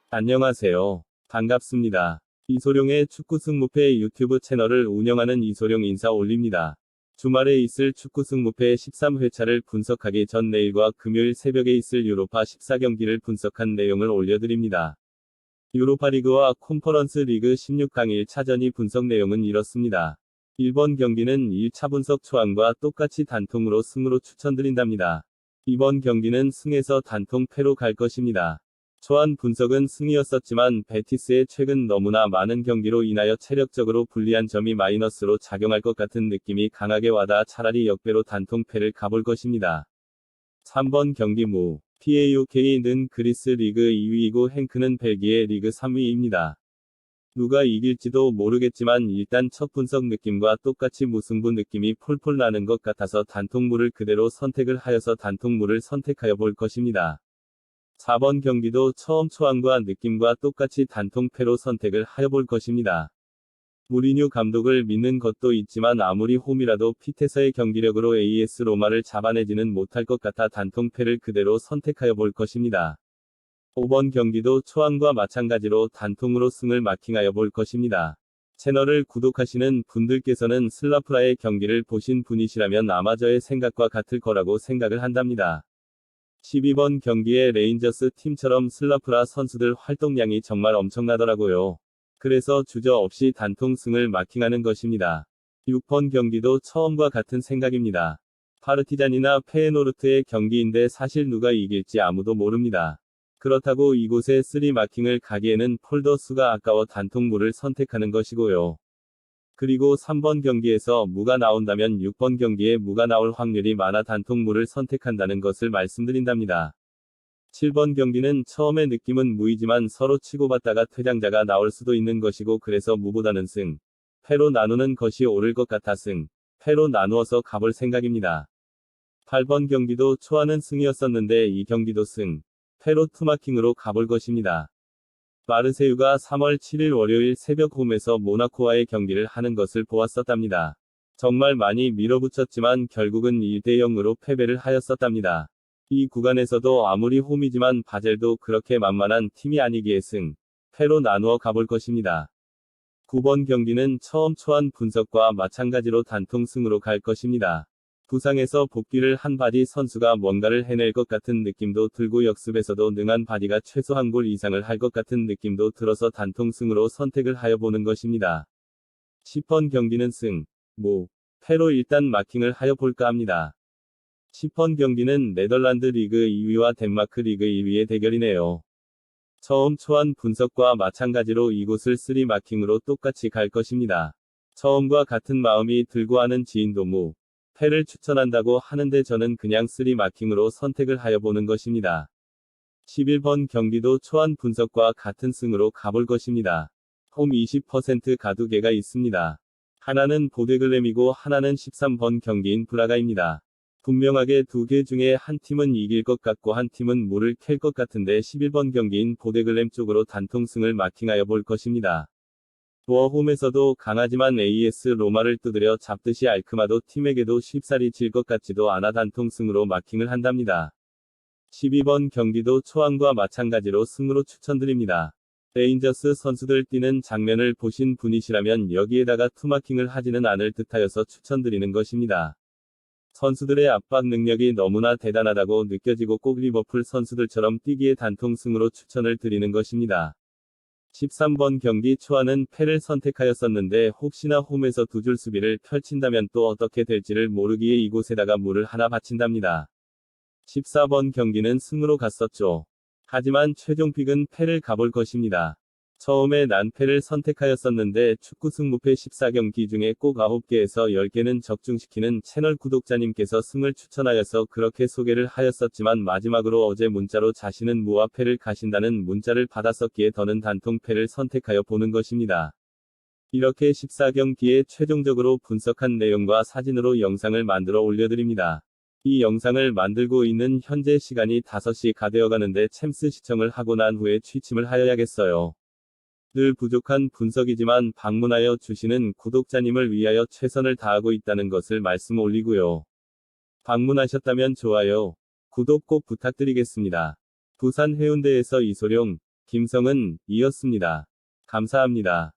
안녕하세요. 반갑습니다. 이소룡의 축구 승무패 유튜브 채널을 운영하는 이소룡 인사 올립니다. 주말에 있을 축구 승무패 13회차를 분석하기 전 내일과 금요일 새벽에 있을 유로파 14경기를 분석한 내용을 올려드립니다. 유로파리그와 콘퍼런스 리그 16강 1차전이 분석 내용은 이렇습니다. 1번 경기는 1차 분석 초안과 똑같이 단통으로 승으로 추천드린답니다. 이번 경기는 승에서 단통 패로 갈 것입니다. 초안 분석은 승이었었지만 베티스의 최근 너무나 많은 경기로 인하여 체력적으로 불리한 점이 마이너스로 작용할 것 같은 느낌이 강하게 와닿아 차라리 역배로 단통패를 가볼 것입니다. 3번 경기 무. PAOK는 그리스 리그 2위이고 행크는 벨기에 리그 3위입니다. 누가 이길지도 모르겠지만 일단 첫 분석 느낌과 똑같이 무승부 느낌이 폴폴 나는 것 같아서 단통무를 그대로 선택을 하여서 단통무를 선택하여 볼 것입니다. 4번 경기도 처음 초안과 느낌과 똑같이 단통패로 선택을 하여 볼 것입니다. 무리뉴 감독을 믿는 것도 있지만 아무리 홈이라도 핏에서의 경기력으로 AS 로마를 잡아내지는 못할 것 같아 단통패를 그대로 선택하여 볼 것입니다. 5번 경기도 초안과 마찬가지로 단통으로 승을 마킹하여 볼 것입니다. 채널을 구독하시는 분들께서는 슬라프라의 경기를 보신 분이시라면 아마 저의 생각과 같을 거라고 생각을 한답니다. 12번 경기의 레인저스 팀처럼 슬라프라 선수들 활동량이 정말 엄청나더라고요. 그래서 주저없이 단통승을 마킹하는 것입니다. 6번 경기도 처음과 같은 생각입니다. 파르티잔이나 페에노르트의 경기인데 사실 누가 이길지 아무도 모릅니다. 그렇다고 이곳에 3 마킹을 가기에는 폴더 수가 아까워 단통무를 선택하는 것이고요. 그리고 3번 경기에서 무가 나온다면 6번 경기에 무가 나올 확률이 많아 단통무를 선택한다는 것을 말씀드린답니다. 7번 경기는 처음에 느낌은 무이지만 서로 치고받다가 퇴장자가 나올 수도 있는 것이고 그래서 무보다는 승, 패로 나누는 것이 옳을 것 같아 승, 패로 나누어서 가볼 생각입니다. 8번 경기도 초안은 승이었었는데 이 경기도 승, 패로 투마킹으로 가볼 것입니다. 마르세유가 3월 7일 월요일 새벽 홈에서 모나코와의 경기를 하는 것을 보았었답니다. 정말 많이 밀어붙였지만 결국은 1대0으로 패배를 하였었답니다. 이 구간에서도 아무리 홈이지만 바젤도 그렇게 만만한 팀이 아니기에 승, 패로 나누어 가볼 것입니다. 9번 경기는 처음 초안 분석과 마찬가지로 단통승으로 갈 것입니다. 부상에서 복귀를 한 바디 선수가 뭔가를 해낼 것 같은 느낌도 들고 역습에서도 능한 바디가 최소 한 골 이상을 할 것 같은 느낌도 들어서 단통승으로 선택을 하여 보는 것입니다. 10번 경기는 승, 무, 패로 일단 마킹을 하여 볼까 합니다. 10번 경기는 네덜란드 리그 2위와 덴마크 리그 1위의 대결이네요. 처음 초안 분석과 마찬가지로 이곳을 3 마킹으로 똑같이 갈 것입니다. 처음과 같은 마음이 들고 하는 지인도 무, 패를 추천한다고 하는데 저는 그냥 3 마킹으로 선택을 하여 보는 것입니다. 11번 경기도 초안 분석과 같은 승으로 가볼 것입니다. 홈 20% 가두개가 있습니다. 하나는 보데글램이고 하나는 13번 경기인 브라가입니다. 분명하게 두 개 중에 한 팀은 이길 것 같고 한 팀은 물을 캘 것 같은데 11번 경기인 보데글램 쪽으로 단통승을 마킹하여 볼 것입니다. 홈에서도 강하지만 AS 로마를 두드려 잡듯이 알크마도 팀에게도 쉽사리 질 것 같지도 않아 단통승으로 마킹을 한답니다. 12번 경기도 초안과 마찬가지로 승으로 추천드립니다. 레인저스 선수들 뛰는 장면을 보신 분이시라면 여기에다가 투마킹을 하지는 않을 듯하여서 추천드리는 것입니다. 선수들의 압박 능력이 너무나 대단하다고 느껴지고 꼭 리버풀 선수들처럼 뛰기에 단통승으로 추천을 드리는 것입니다. 13번 경기 초안은 패를 선택하였었는데 혹시나 홈에서 두 줄 수비를 펼친다면 또 어떻게 될지를 모르기에 이곳에다가 무를 하나 바친답니다. 14번 경기는 승으로 갔었죠. 하지만 최종 픽은 패를 가볼 것입니다. 처음에 난 패를 선택하였었는데 축구 승무패 14경기 중에 꼭 9개에서 10개는 적중시키는 채널 구독자님께서 승을 추천하여서 그렇게 소개를 하였었지만 마지막으로 어제 문자로 자신은 무와 패를 가신다는 문자를 받았었기에 더는 단통패를 선택하여 보는 것입니다. 이렇게 14경기에 최종적으로 분석한 내용과 사진으로 영상을 만들어 올려드립니다. 이 영상을 만들고 있는 현재 시간이 5시 가되어가는데 챔스 시청을 하고 난 후에 취침을 하여야겠어요. 늘 부족한 분석이지만 방문하여 주시는 구독자님을 위하여 최선을 다하고 있다는 것을 말씀 올리고요. 방문하셨다면 좋아요, 구독 꼭 부탁드리겠습니다. 부산 해운대에서 이소룡, 김성은 이었습니다. 감사합니다.